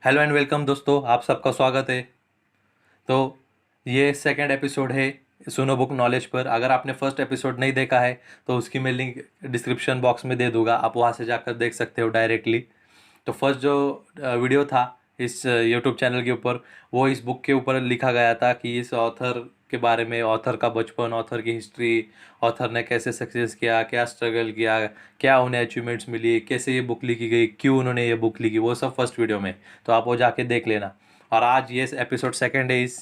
Hello and welcome दोस्तों, आप सबका स्वागत है। तो ये सेकंड एपिसोड है सुनो बुक नॉलेज पर। अगर आपने फर्स्ट एपिसोड नहीं देखा है तो उसकी मैं लिंक डिस्क्रिप्शन बॉक्स में दे दूंगा, आप वहाँ से जाकर देख सकते हो डायरेक्टली। तो फर्स्ट जो वीडियो था इस यूट्यूब चैनल के ऊपर, वो इस बुक के ऊपर लिखा गया था कि इस ऑथर के बारे में, ऑथर का बचपन, ऑथर की हिस्ट्री, ऑथर ने कैसे सक्सेस किया, क्या स्ट्रगल किया, क्या उन्हें अचीवमेंट्स मिली, कैसे ये बुक लिखी गई, क्यों उन्होंने ये बुक लिखी, वो सब फर्स्ट वीडियो में। तो आप वो जाके देख लेना। और आज ये एपिसोड सेकेंड है इस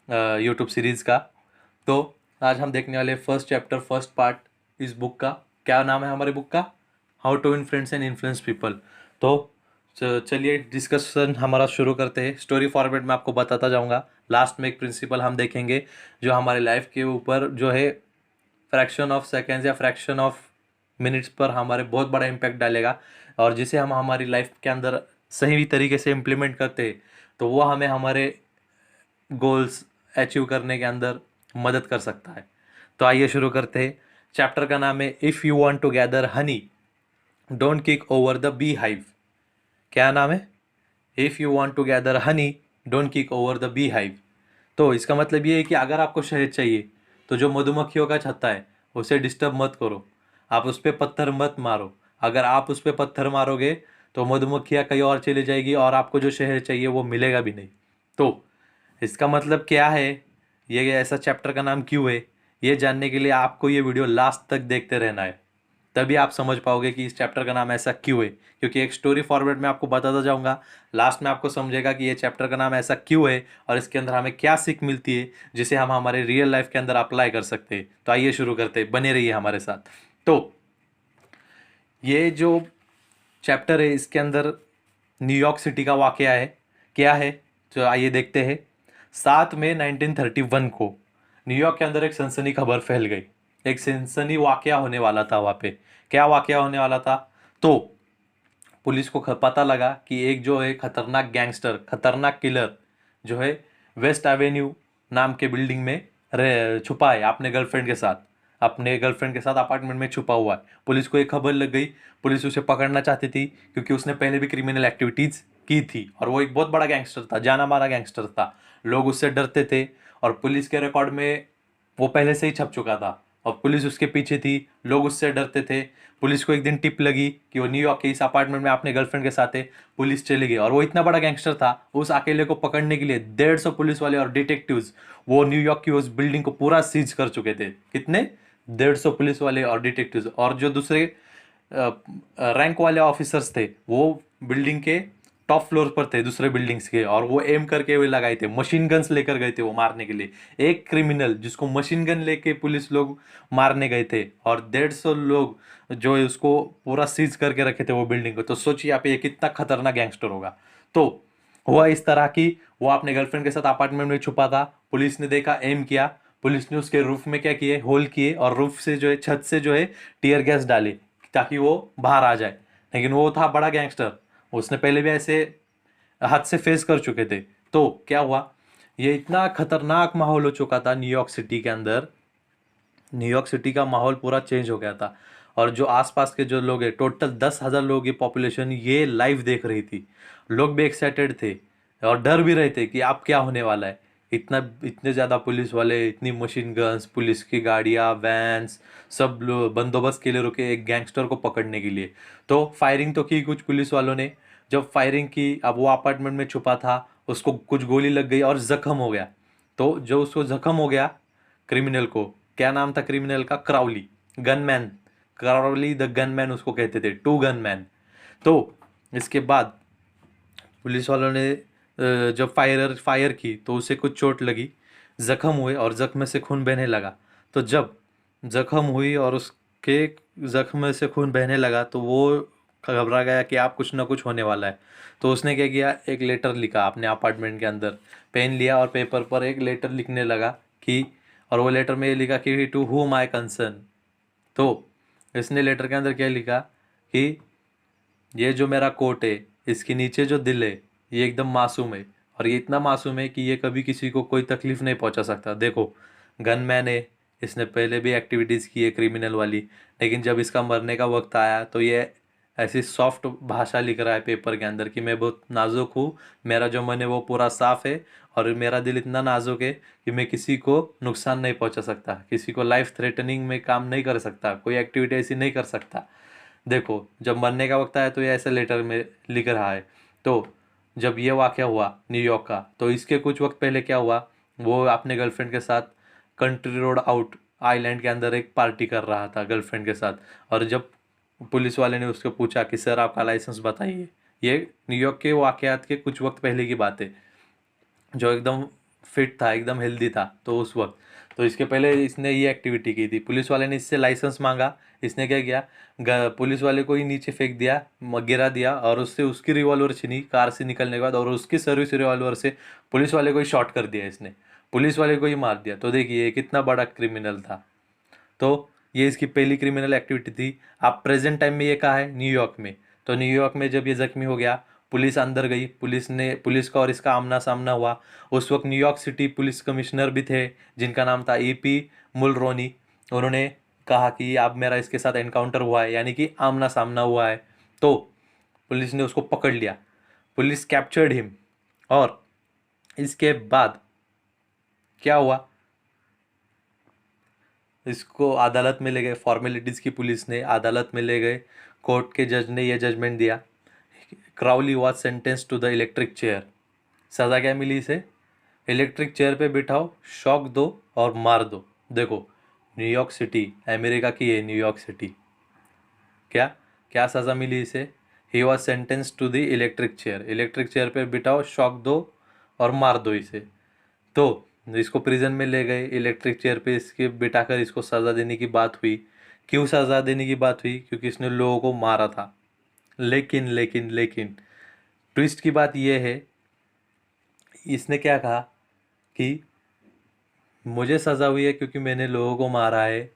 यूट्यूब सीरीज़ का। तो आज हम देखने वाले फर्स्ट चैप्टर, फर्स्ट पार्ट इस बुक का। क्या नाम है हमारे बुक का? How to influence and influence people. तो चलिए डिस्कशन हमारा शुरू करते हैं। स्टोरी फॉर्मेट में आपको बताता जाऊंगा। लास्ट में एक प्रिंसिपल हम देखेंगे जो हमारे लाइफ के ऊपर जो है फ्रैक्शन ऑफ सेकेंड्स या फ्रैक्शन ऑफ मिनट्स पर हमारे बहुत बड़ा इम्पैक्ट डालेगा, और जिसे हम हमारी लाइफ के अंदर सही तरीके से इम्प्लीमेंट करते हैं तो वो हमें हमारे गोल्स अचीव करने के अंदर मदद कर सकता है। तो आइए शुरू करते हैं। चैप्टर का नाम है if you want to gather honey don't kick over the beehive. क्या नाम है? If you want to gather honey don't kick over the beehive. तो इसका मतलब ये है कि अगर आपको शहद चाहिए तो जो मधुमक्खियों का छत्ता है उसे डिस्टर्ब मत करो, आप उस पर पत्थर मत मारो। अगर आप उस पर पत्थर मारोगे तो मधुमक्खियाँ कहीं और चली जाएगी और आपको जो शहद चाहिए वो मिलेगा भी नहीं। तो इसका मतलब क्या है, ये ऐसा चैप्टर का नाम क्यों है, ये जानने के लिए आपको ये वीडियो लास्ट तक देखते रहना है। तभी आप समझ पाओगे कि इस चैप्टर का नाम ऐसा क्यों है, क्योंकि एक स्टोरी फॉर्मेट में आपको बताता जाऊंगा। लास्ट में आपको समझेगा कि ये चैप्टर का नाम ऐसा क्यों है और इसके अंदर हमें क्या सीख मिलती है जिसे हम हमारे रियल लाइफ के अंदर अप्लाई कर सकते हैं। तो आइए शुरू करते हैं, बने रहिए हमारे साथ। तो ये जो चैप्टर है इसके अंदर न्यूयॉर्क सिटी का वाकया है। क्या है तो आइए देखते हैं। 7 मई 1931 को न्यूयॉर्क के अंदर एक सनसनी खबर फैल गई। एक सनसनी वाकया होने वाला था वहाँ पे। क्या वाकया होने वाला था? तो पुलिस को पता लगा कि एक जो है खतरनाक गैंगस्टर, खतरनाक किलर जो है वेस्ट एवेन्यू नाम के बिल्डिंग में छुपा है अपने गर्लफ्रेंड के साथ अपार्टमेंट में छुपा हुआ है। पुलिस को एक खबर लग गई। पुलिस उसे पकड़ना चाहती थी क्योंकि उसने पहले भी क्रिमिनल एक्टिविटीज की थी और वो एक बहुत बड़ा गैंगस्टर था, जाना माना गैंगस्टर था। लोग उससे डरते थे और पुलिस के रिकॉर्ड में वो पहले से ही छप चुका था और पुलिस उसके पीछे थी। लोग उससे डरते थे। पुलिस को एक दिन टिप लगी कि वो न्यूयॉर्क के इस अपार्टमेंट में अपने गर्लफ्रेंड के साथ है। पुलिस चली गई और वो इतना बड़ा गैंगस्टर था, उस अकेले को पकड़ने के लिए 150 पुलिस वाले और डिटेक्टिव्स वो न्यूयॉर्क की उस बिल्डिंग को पूरा सीज कर चुके थे। कितने? 150 पुलिस वाले और डिटेक्टिव्स, और जो दूसरे रैंक वाले ऑफिसर्स थे वो बिल्डिंग के टॉप फ्लोर पर थे दूसरे बिल्डिंग्स के, और वो एम करके हुए लगाए थे, मशीन गन्स लेकर गए थे वो मारने के लिए। एक क्रिमिनल जिसको मशीन गन लेके पुलिस लोग मारने गए थे और 150 लोग जो है उसको पूरा सीज करके रखे थे वो बिल्डिंग को। तो सोचिए आप ये कितना खतरनाक गैंगस्टर होगा। तो हुआ इस तरह की, वो अपने गर्लफ्रेंड के साथ अपार्टमेंट में छुपा था। पुलिस ने देखा, एम किया। पुलिस ने उसके रूफ में क्या किए, होल किए, और रूफ से जो है, छत से जो है टीयर गैस डाली ताकि वो बाहर आ जाए। लेकिन वो था बड़ा गैंगस्टर, उसने पहले भी ऐसे हद से फेस कर चुके थे। तो क्या हुआ, ये इतना खतरनाक माहौल हो चुका था न्यूयॉर्क सिटी के अंदर। न्यूयॉर्क सिटी का माहौल पूरा चेंज हो गया था और जो आसपास के जो लोग हैं, टोटल 10,000 लोग की पॉपुलेशन ये लाइव देख रही थी। लोग भी एक्साइटेड थे और डर भी रहे थे कि अब क्या होने वाला है। इतने ज़्यादा पुलिस वाले, इतनी मशीन गन्स, पुलिस की गाड़ियाँ, वैन्स, सब लोग बंदोबस्त के लिए रुके एक गैंगस्टर को पकड़ने के लिए। तो फायरिंग तो की कुछ पुलिस वालों ने। जब फायरिंग की, अब वो अपार्टमेंट में छुपा था, उसको कुछ गोली लग गई और जख्म हो गया। तो जो उसको जख्म हो गया क्रिमिनल को, क्या नाम था क्रिमिनल का? Crowley, gunman. Crowley the gunman उसको कहते थे, टू गनमैन। तो इसके बाद पुलिस वालों ने जब फायर की तो उसे कुछ चोट लगी, जख्म हुए और जख्म से खून बहने लगा। तो जब जख्म हुई और उसके जख्म में से खून बहने लगा तो वो घबरा गया कि आप कुछ ना कुछ होने वाला है। तो उसने क्या किया, एक लेटर लिखा अपने अपार्टमेंट के अंदर। पेन लिया और पेपर पर एक लेटर लिखने लगा कि, और वो लेटर में ये लिखा कि टू हुम आई कंसर्न। तो इसने लेटर के अंदर क्या लिखा कि ये जो मेरा कोट है इसके नीचे जो दिल है ये एकदम मासूम है, और ये इतना मासूम है कि ये कभी किसी को कोई तकलीफ नहीं पहुंचा सकता। देखो, गनमैन है, इसने पहले भी एक्टिविटीज़ की है क्रिमिनल वाली, लेकिन जब इसका मरने का वक्त आया तो ये ऐसी सॉफ्ट भाषा लिख रहा है पेपर के अंदर कि मैं बहुत नाजुक हूँ, मेरा जो मन है वो पूरा साफ है, और मेरा दिल इतना नाजुक है कि मैं किसी को नुकसान नहीं पहुंचा सकता, किसी को लाइफ थ्रेटनिंग में काम नहीं कर सकता, कोई एक्टिविटी ऐसी नहीं कर सकता। देखो, जब मरने का वक्त आया तो ये ऐसे लेटर में लिख रहा है। तो जब ये वाक़या हुआ न्यूयॉर्क का, तो इसके कुछ वक्त पहले क्या हुआ, वो अपने गर्लफ्रेंड के साथ कंट्री रोड आउट आइलैंड के अंदर एक पार्टी कर रहा था गर्लफ्रेंड के साथ। और जब पुलिस वाले ने उसको पूछा कि सर आपका लाइसेंस बताइए, ये न्यूयॉर्क के वाक़यात के कुछ वक्त पहले की बात है, जो एकदम फिट था, एकदम हेल्दी था तो उस वक्त। तो इसके पहले इसने ये एक्टिविटी की थी, पुलिस वाले ने इससे लाइसेंस मांगा, इसने क्या किया, पुलिस वाले को ही नीचे फेंक दिया, गिरा दिया, और उससे उसकी रिवॉल्वर छीनी कार से निकलने के बाद, और उसकी सर्विस रिवॉल्वर से पुलिस वाले को ही शॉट कर दिया इसने, पुलिस वाले को ही मार दिया। तो देखिए ये कितना बड़ा क्रिमिनल था। तो ये इसकी पहली क्रिमिनल एक्टिविटी थी। आप प्रेजेंट टाइम में ये कहा है न्यूयॉर्क में। तो न्यूयॉर्क में जब ये जख्मी हो गया, पुलिस अंदर गई, पुलिस का और इसका आमना सामना हुआ। उस वक्त न्यूयॉर्क सिटी पुलिस कमिश्नर भी थे जिनका नाम था ईपी मुलरोनी। उन्होंने कहा कि अब मेरा इसके साथ एनकाउंटर हुआ है, यानी कि आमना सामना हुआ है। तो पुलिस ने उसको पकड़ लिया, पुलिस कैप्चर्ड हिम। और इसके बाद क्या हुआ, इसको अदालत में ले गए, फॉर्मेलिटीज़ की पुलिस ने अदालत में ले गए, कोर्ट के जज ने ये जजमेंट दिया, Crowley was sentence to the electric chair. सज़ा क्या मिली इसे, इलेक्ट्रिक चेयर पे बिठाओ, शॉक दो और मार दो। देखो, न्यूयॉर्क सिटी, अमेरिका की है न्यूयॉर्क सिटी, क्या क्या सज़ा मिली इसे, he was sentence to the electric chair पे बिठाओ, शॉक दो और मार दो इसे। तो इसको प्रिजन में ले गए, इलेक्ट्रिक चेयर पे इसके बिठाकर इसको सज़ा देने की बात हुई। क्यों सज़ा देने की बात हुई, क्योंकि इसने लोगों को मारा था। लेकिन लेकिन लेकिन ट्विस्ट की बात यह है, इसने क्या कहा कि मुझे सज़ा हुई है क्योंकि मैंने लोगों को मारा है।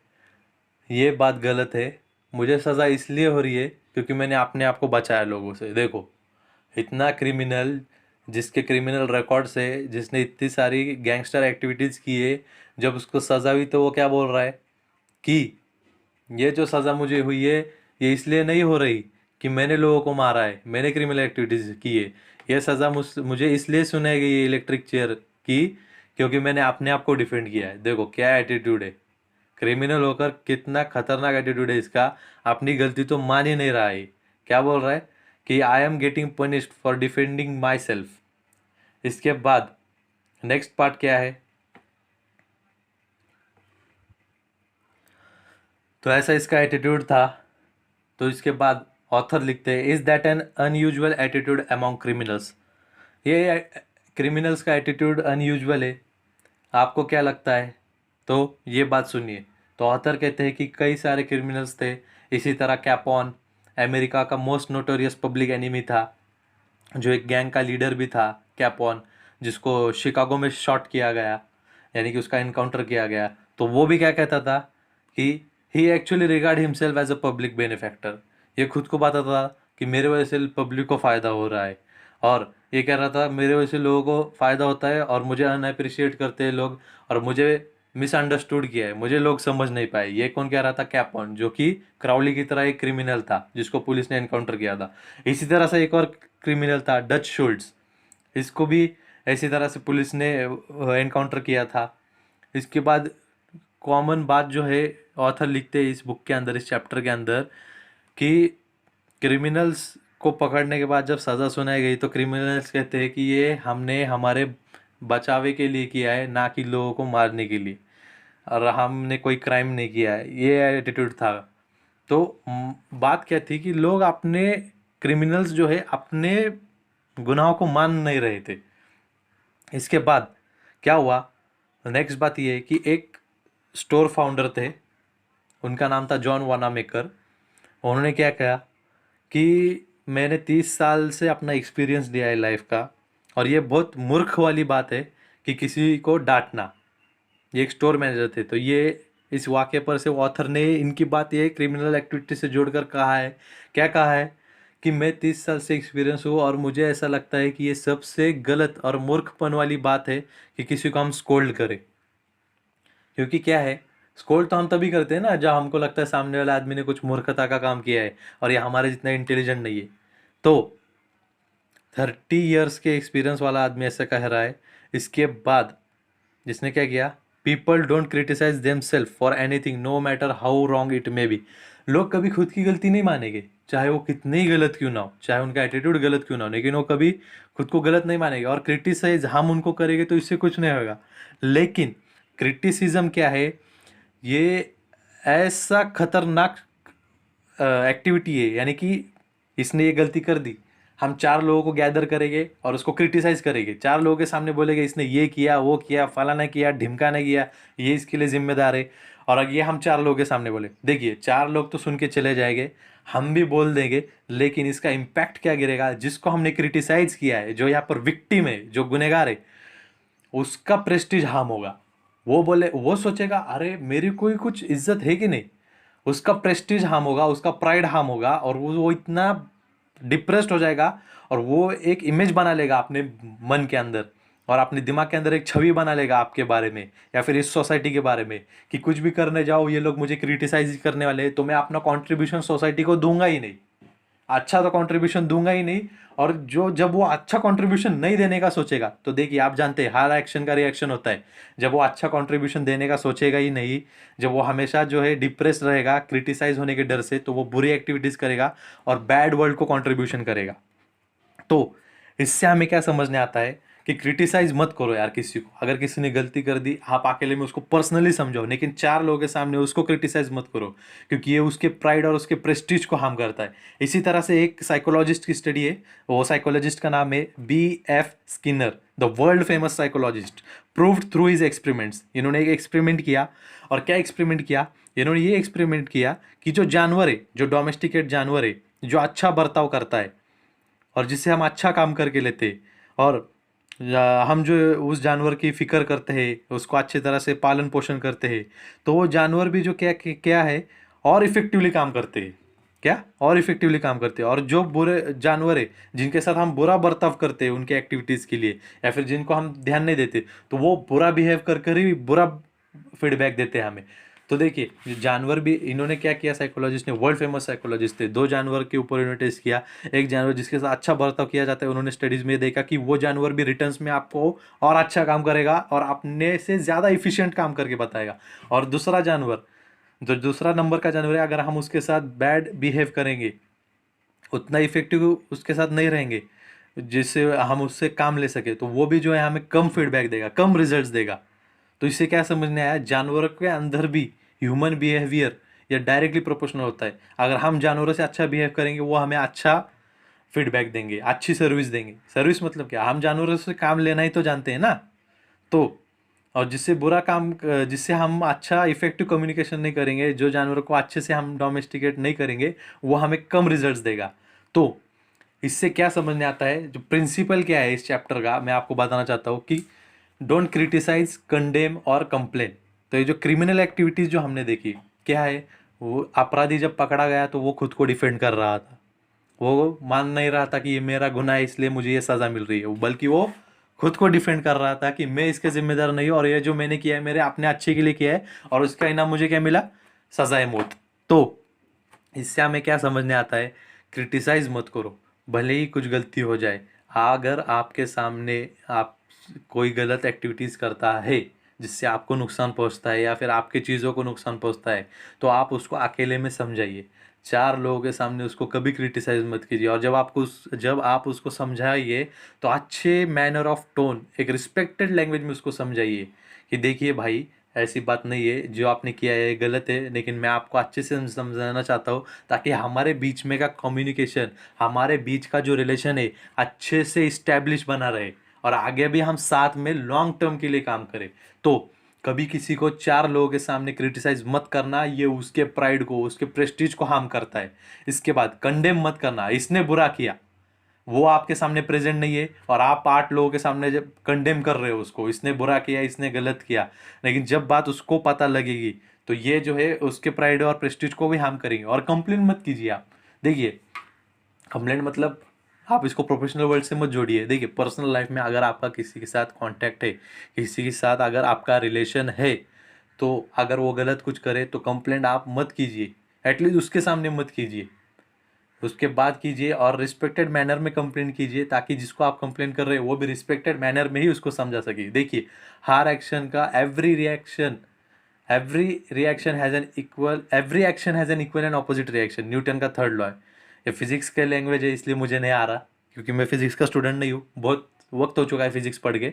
ये बात गलत है, मुझे सज़ा इसलिए हो रही है क्योंकि मैंने अपने आप को बचाया लोगों से। देखो, इतना क्रिमिनल, जिसके क्रिमिनल रिकॉर्ड से, जिसने इतनी सारी गैंगस्टर एक्टिविटीज़ की है, जब उसको सज़ा हुई तो वो क्या बोल रहा है कि ये जो सज़ा मुझे हुई है ये इसलिए नहीं हो रही कि मैंने लोगों को मारा है, मैंने क्रिमिनल एक्टिविटीज़ की है। ये सज़ा मुझे इसलिए सुनाई गई है इलेक्ट्रिक चेयर की, क्योंकि मैंने अपने आप को डिफेंड किया है। देखो क्या एटीट्यूड है, क्रिमिनल होकर कितना खतरनाक एटीट्यूड है इसका, अपनी गलती तो मान ही नहीं रहा है। क्या बोल रहा है कि I am getting punished for defending my self. इसके बाद नेक्स्ट पार्ट क्या है, तो ऐसा इसका एटीट्यूड था। तो इसके बाद ऑथर लिखते हैं, is that N unusual attitude among criminals. ये क्रिमिनल्स का एटीट्यूड अनयूजुअल है, आपको क्या लगता है? तो ये बात सुनिए। तो ऑथर कहते हैं कि कई सारे क्रिमिनल्स थे इसी तरह। कैपोन अमेरिका का मोस्ट नोटोरियस पब्लिक एनिमी था, जो एक गैंग का लीडर भी था कैपोन, जिसको शिकागो में शॉट किया गया, यानी कि उसका इनकाउंटर किया गया। तो वो भी क्या कहता था कि he actually regard himself as a public benefactor. ये खुद को बताता था कि मेरे वजह से पब्लिक को फ़ायदा हो रहा है, और ये कह रहा था मेरे वजह से लोगों को फ़ायदा होता है और मुझे अनअप्रिशिएट करते हैं लोग, और मुझे मिसअंडरस्टूड किया है, मुझे लोग समझ नहीं पाए। ये कौन कह रहा था? कैपोन, जो कि क्राउली की तरह एक क्रिमिनल था जिसको पुलिस ने एनकाउंटर किया था। इसी तरह से एक और क्रिमिनल था डच शुल्ट्ज, इसको भी इसी तरह से पुलिस ने एनकाउंटर किया था। इसके बाद कॉमन बात जो है, ऑथर लिखते हैं इस बुक के अंदर, इस चैप्टर के अंदर, कि क्रिमिनल्स को पकड़ने के बाद जब सज़ा सुनाई गई तो क्रिमिनल्स कहते हैं कि ये हमने हमारे बचावे के लिए किया है, ना कि लोगों को मारने के लिए, और हमने कोई क्राइम नहीं किया है। ये एटीट्यूड था। तो बात क्या थी कि लोग अपने, क्रिमिनल्स जो है अपने गुनाहों को मान नहीं रहे थे। इसके बाद क्या हुआ, नेक्स्ट बात ये है कि एक स्टोर फाउंडर थे, उनका नाम था जॉन वानामेकर। उन्होंने क्या कहा कि मैंने 30 साल से अपना एक्सपीरियंस दिया है लाइफ का, और ये बहुत मूर्ख वाली बात है कि किसी को डांटना। ये एक स्टोर मैनेजर थे, तो ये इस वाक़े पर से ऑथर ने इनकी बात ये क्रिमिनल एक्टिविटी से जोड़कर कहा है। क्या कहा है कि मैं 30 साल से एक्सपीरियंस हूँ और मुझे ऐसा लगता है कि ये सबसे गलत और मूर्खपन वाली बात है कि किसी को हम स्कोल्ड करें। क्योंकि क्या है, स्कोल्ड तो हम तभी करते हैं ना जब हमको लगता है सामने वाले आदमी ने कुछ मूर्खता का काम किया है और ये हमारे जितना इंटेलिजेंट नहीं है। तो 30 ईयर्स के एक्सपीरियंस वाला आदमी ऐसा कह रहा है। इसके बाद जिसने क्या किया, people don't criticise themself for anything no matter how wrong it may be. लोग कभी खुद की गलती नहीं मानेंगे, चाहे वो कितनी ही गलत क्यों ना हो, चाहे उनका एटीट्यूड गलत क्यों ना हो, लेकिन वो कभी खुद को गलत नहीं मानेंगे। और क्रिटिसाइज हम उनको करेंगे तो इससे कुछ नहीं होगा। लेकिन क्रिटिसिज्म क्या है, ये ऐसा खतरनाक एक्टिविटी है, यानी कि इसने ये गलती कर दी, हम 4 लोगों को गैदर करेंगे और उसको क्रिटिसाइज करेंगे, 4 लोगों के सामने बोलेंगे इसने ये किया वो किया फलाना किया ढिमका ने किया, ये इसके लिए जिम्मेदार है। और अगर ये हम 4 लोगों के सामने बोले, देखिए 4 लोग तो सुन के चले जाएंगे, हम भी बोल देंगे, लेकिन इसका इम्पैक्ट क्या गिरेगा, जिसको हमने क्रिटिसाइज किया है, जो यहाँ पर विक्टिम है, जो गुनहगार है, उसका प्रेस्टीज हार्म होगा। वो बोले, वो सोचेगा अरे मेरी कोई कुछ इज्जत है कि नहीं, उसका प्रेस्टीज हार्म होगा, उसका प्राइड हार्म होगा, और वो इतना डिप्रेस्ड हो जाएगा और वो एक इमेज बना लेगा अपने मन के अंदर और अपने दिमाग के अंदर एक छवि बना लेगा आपके बारे में या फिर इस सोसाइटी के बारे में कि कुछ भी करने जाओ ये लोग मुझे क्रिटिसाइज करने वाले हैं, तो मैं अपना कंट्रीब्यूशन सोसाइटी को दूंगा ही नहीं, अच्छा तो कंट्रीब्यूशन दूंगा ही नहीं। और जो जब वो अच्छा कंट्रीब्यूशन नहीं देने का सोचेगा, तो देखिए आप जानते हैं हर एक्शन का रिएक्शन होता है। जब वो अच्छा कंट्रीब्यूशन देने का सोचेगा ही नहीं, जब वो हमेशा जो है डिप्रेस रहेगा क्रिटिसाइज होने के डर से, तो वो बुरी एक्टिविटीज करेगा और बैड वर्ल्ड को कंट्रीब्यूशन करेगा। तो इससे हमें क्या समझने आता है कि क्रिटिसाइज मत करो यार किसी को। अगर किसी ने गलती कर दी, आप अकेले में उसको पर्सनली समझाओ, लेकिन 4 लोगों के सामने उसको क्रिटिसाइज मत करो, क्योंकि ये उसके प्राइड और उसके प्रेस्टीज को हार्म करता है। इसी तरह से एक साइकोलॉजिस्ट की स्टडी है, वो साइकोलॉजिस्ट का नाम है B.F. Skinner, the world famous psychologist, proved through his experiments. इन्होंने एक एक्सपेरिमेंट किया, और क्या एक्सपेरिमेंट किया, इन्होंने ये एक्सपेरिमेंट किया कि जो जानवर है, जो डोमेस्टिकेट जानवर है, जो अच्छा बर्ताव करता है और जिससे हम अच्छा काम करके लेते, और हम जो उस जानवर की फिक्र करते हैं, उसको अच्छी तरह से पालन पोषण करते हैं, तो वो जानवर भी जो क्या क्या है, और इफेक्टिवली काम करते हैं। क्या, और इफेक्टिवली काम करते हैं। और जो बुरे जानवर है, जिनके साथ हम बुरा बर्ताव करते हैं उनके एक्टिविटीज़ के लिए, या फिर जिनको हम ध्यान नहीं देते, तो वो बुरा बिहेव कर कर ही बुरा फीडबैक देते हैं हमें। तो देखिए ये जानवर भी, इन्होंने क्या किया, साइकोलॉजिस्ट ने, वर्ल्ड फेमस साइकोलॉजिस्ट थे, 2 जानवर के ऊपर इन्होंने टेस्ट किया। एक जानवर जिसके साथ अच्छा बर्ताव किया जाता है, उन्होंने स्टडीज में देखा कि वो जानवर भी रिटर्न्स में आपको और अच्छा काम करेगा और अपने से ज़्यादा इफिशियंट काम करके बताएगा। और दूसरा जानवर, जो दूसरा नंबर का जानवर है, अगर हम उसके साथ बैड बिहेव करेंगे, उतना इफेक्टिव उसके साथ नहीं रहेंगे जिससे हम उससे काम ले सके, तो वो भी जो है हमें कम फीडबैक देगा, कम रिजल्ट्स देगा। तो इससे क्या समझने आया, जानवरों के अंदर भी ह्यूमन बिहेवियर या डायरेक्टली प्रोपोर्शनल होता है। अगर हम जानवरों से अच्छा बिहेव करेंगे, वो हमें अच्छा फीडबैक देंगे, अच्छी सर्विस देंगे। सर्विस मतलब क्या, हम जानवरों से काम लेना ही तो जानते हैं ना। तो और जिससे बुरा काम, जिससे हम अच्छा इफेक्टिव कम्युनिकेशन नहीं करेंगे, जो जानवरों को अच्छे से हम डोमेस्टिकेट नहीं करेंगे, वो हमें कम रिजल्ट्स देगा। तो इससे क्या समझने आता है, जो प्रिंसिपल क्या है इस चैप्टर का, मैं आपको बताना चाहता हूँ कि डोंट क्रिटिसाइज, कंडेम और कंप्लेन। तो ये जो क्रिमिनल एक्टिविटीज़ जो हमने देखी, क्या है, वो अपराधी जब पकड़ा गया तो वो खुद को डिफेंड कर रहा था, वो मान नहीं रहा था कि ये मेरा गुनाह है इसलिए मुझे ये सज़ा मिल रही है, बल्कि वो खुद को डिफेंड कर रहा था कि मैं इसके जिम्मेदार नहीं हूँ और ये जो मैंने किया है मेरे अपने अच्छे के लिए किया है, और उसका इनाम मुझे क्या मिला, सज़ाए मौत। तो इससे हमें क्या समझने आता है, क्रिटिसाइज मत करो, भले ही कुछ गलती हो जाए। अगर आपके सामने आप कोई गलत एक्टिविटीज़ करता है जिससे आपको नुकसान पहुंचता है या फिर आपके चीज़ों को नुकसान पहुंचता है, तो आप उसको अकेले में समझाइए, 4 लोगों के सामने उसको कभी क्रिटिसाइज मत कीजिए। और जब आप उसको समझाइए, तो अच्छे मैनर ऑफ टोन, एक रिस्पेक्टेड लैंग्वेज में उसको समझाइए कि देखिए भाई, ऐसी बात नहीं है, जो आपने किया है गलत है, लेकिन मैं आपको अच्छे से समझाना चाहता हूँ ताकि हमारे बीच में का कम्युनिकेशन, हमारे बीच का जो रिलेशन है, अच्छे से इस्टेब्लिश बना रहे और आगे भी हम साथ में लॉन्ग टर्म के लिए काम करें। तो कभी किसी को 4 लोगों के सामने क्रिटिसाइज मत करना, ये उसके प्राइड को, उसके प्रेस्टीज को हार्म करता है। इसके बाद कंडेम मत करना, इसने बुरा किया, वो आपके सामने प्रेजेंट नहीं है और आप 8 लोगों के सामने जब कंडेम कर रहे हो उसको, इसने बुरा किया, इसने गलत किया, लेकिन जब बात उसको पता लगेगी, तो ये जो है उसके प्राइड और प्रेस्टीज को भी हार्म करेंगे। और कंप्लेन मत कीजिए आप। देखिए कंप्लेंट मतलब आप इसको प्रोफेशनल वर्ल्ड से मत जोड़िए। देखिए पर्सनल लाइफ में अगर आपका किसी के साथ कांटेक्ट है, किसी के साथ अगर आपका रिलेशन है, तो अगर वो गलत कुछ करे तो कंप्लेंट आप मत कीजिए, एटलीस्ट उसके सामने मत कीजिए, उसके बाद कीजिए और रिस्पेक्टेड मैनर में कंप्लेन कीजिए, ताकि जिसको आप कंप्लेन कर रहे हो वो भी रिस्पेक्टेड मैनर में ही उसको समझा सके। देखिए, हर एक्शन का every action has an equal and opposite reaction, Newton का थर्ड लॉ है। ये फिजिक्स के लैंग्वेज है इसलिए मुझे नहीं आ रहा, क्योंकि मैं फिजिक्स का स्टूडेंट नहीं हूँ, बहुत वक्त हो चुका है फिजिक्स पढ़ के।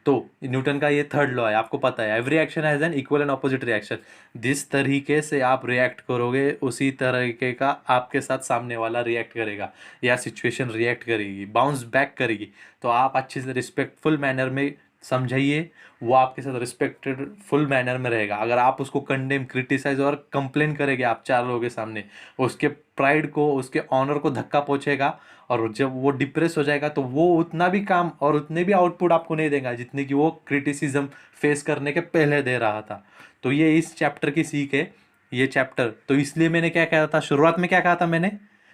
तो न्यूटन का ये थर्ड लॉ है, आपको पता है, every action has an equal and opposite reaction. जिस तरीके से आप रिएक्ट करोगे उसी तरीके का आपके साथ सामने वाला रिएक्ट करेगा, या सिचुएशन रिएक्ट करेगी, बाउंस बैक करेगी। तो आप अच्छे से रिस्पेक्टफुल मैनर में समझाइए, वो आपके साथ रिस्पेक्टेड फुल मैनर में रहेगा। अगर आप उसको कंडेम, क्रिटिसाइज और कंप्लेन करेंगे आप चार लोगों के सामने, उसके प्राइड को, उसके ऑनर को धक्का पहुंचेगा, और जब वो डिप्रेस हो जाएगा तो वो उतना भी काम और उतने भी आउटपुट आपको नहीं देगा जितने कि वो क्रिटिसिज्म फेस करने के पहले दे रहा था। तो ये इस चैप्टर की सीख है, ये चैप्टर। तो इसलिए मैंने क्या कहा था शुरुआत में, क्या कहा था मैंने,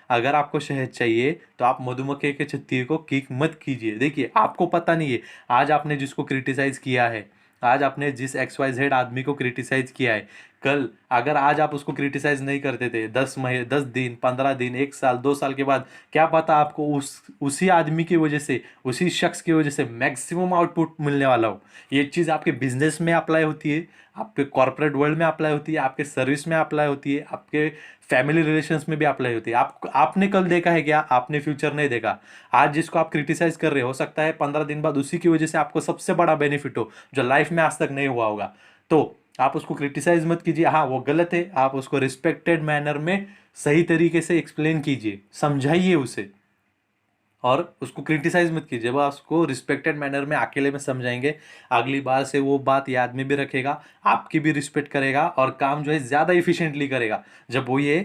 अगर आपको शहद चाहिए तो आप मधुमक्खी के छत्ते को किक मत कीजिए। देखिए, आपको पता नहीं है, आज आपने जिसको क्रिटिसाइज किया है, आज आपने जिस XYZ आदमी को क्रिटिसाइज किया है, कल अगर आज आप उसको क्रिटिसाइज नहीं करते थे, 10 दिन, 15 दिन, 1 साल, 2 साल के बाद, क्या पता आपको उसी आदमी की वजह से, उसी शख्स की वजह से मैक्सिमम आउटपुट मिलने वाला हो। ये चीज़ आपके बिजनेस में अप्लाई होती है, आपके कॉर्पोरेट वर्ल्ड में अप्लाई होती है, आपके सर्विस में अप्लाई होती है, आपके फैमिली रिलेशंस में भी अप्लाई होती है। आपने कल देखा है क्या? आपने फ्यूचर नहीं देखा। आज जिसको आप क्रिटिसाइज कर रहे हो सकता है 15 दिन बाद उसी की वजह से आपको सबसे बड़ा बेनिफिट हो, जो लाइफ में आज तक नहीं हुआ होगा। तो आप उसको क्रिटिसाइज मत कीजिए, हाँ वो गलत है, आप उसको रिस्पेक्टेड मैनर में सही तरीके से एक्सप्लेन कीजिए, समझाइए उसे, और उसको क्रिटिसाइज मत कीजिए। बस उसको रिस्पेक्टेड मैनर में अकेले में समझाएंगे, अगली बार से वो बात याद में भी रखेगा, आपकी भी रिस्पेक्ट करेगा, और काम जो है ज़्यादा इफिशिएंटली करेगा जब वो ये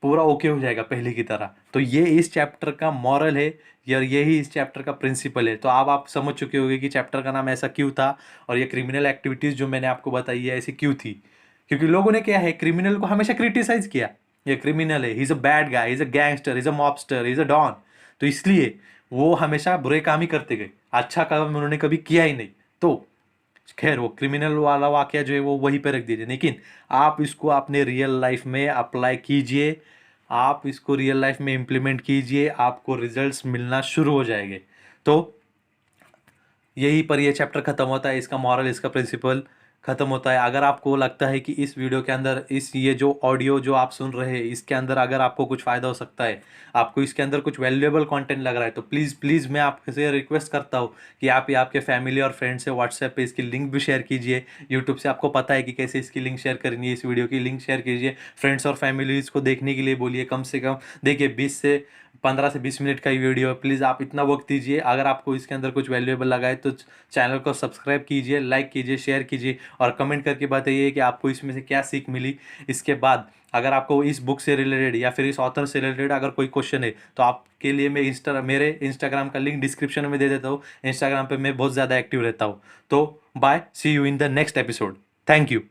पूरा ओके हो जाएगा पहले की तरह। तो ये इस चैप्टर का मॉरल है, या यही इस चैप्टर का प्रिंसिपल है। तो अब आप समझ चुके होंगे कि चैप्टर का नाम ऐसा क्यों था, और ये क्रिमिनल एक्टिविटीज़ जो मैंने आपको बताई है ऐसी क्यों थी। क्योंकि लोगों ने क्या है, क्रिमिनल को हमेशा क्रिटिसाइज किया, ये क्रिमिनल है, he is a bad guy, he is a gangster, he is a mobster, he is a don. तो इसलिए वो हमेशा बुरे काम ही करते गए, अच्छा काम उन्होंने कभी किया ही नहीं। तो खैर, वो क्रिमिनल वाला वाकया जो है वो वहीं पे रख दीजिए, लेकिन आप इसको अपने रियल लाइफ में अप्लाई कीजिए, आप इसको रियल लाइफ में इम्प्लीमेंट कीजिए, आपको रिजल्ट्स मिलना शुरू हो जाएंगे। तो यही पर ये चैप्टर खत्म होता है, इसका मॉरल, इसका प्रिंसिपल खत्म होता है। अगर आपको लगता है कि इस वीडियो के अंदर, इस ये जो ऑडियो जो आप सुन रहे हैं इसके अंदर अगर आपको कुछ फ़ायदा हो सकता है, आपको इसके अंदर कुछ वैल्यूएबल कंटेंट लग रहा है, तो प्लीज़ प्लीज़ मैं आपसे रिक्वेस्ट करता हूँ कि आप ये आपके फैमिली और फ्रेंड्स से व्हाट्सएप पे इसकी लिंक भी शेयर कीजिए। यूट्यूब से आपको पता है कि कैसे इसकी लिंक शेयर करनी है, इस वीडियो की लिंक शेयर कीजिए, फ्रेंड्स और फैमिलीज़ को देखने के लिए बोलिए। कम से कम देखिए 15 से 20 मिनट का ही वीडियो है, प्लीज़ आप इतना वक्त दीजिए। अगर आपको इसके अंदर कुछ वैल्यूएबल लगा है तो चैनल को सब्सक्राइब कीजिए, लाइक कीजिए, शेयर कीजिए, और कमेंट करके बताइए कि आपको इसमें से क्या सीख मिली। इसके बाद अगर आपको इस बुक से रिलेटेड या फिर इस ऑथर से रिलेटेड अगर कोई क्वेश्चन है तो आपके लिए मैं मेरे इंस्टाग्राम का लिंक डिस्क्रिप्शन में दे देता हूँ। इंस्टाग्राम पे मैं बहुत ज़्यादा एक्टिव रहता हूँ। तो bye, see you in the next episode. Thank you.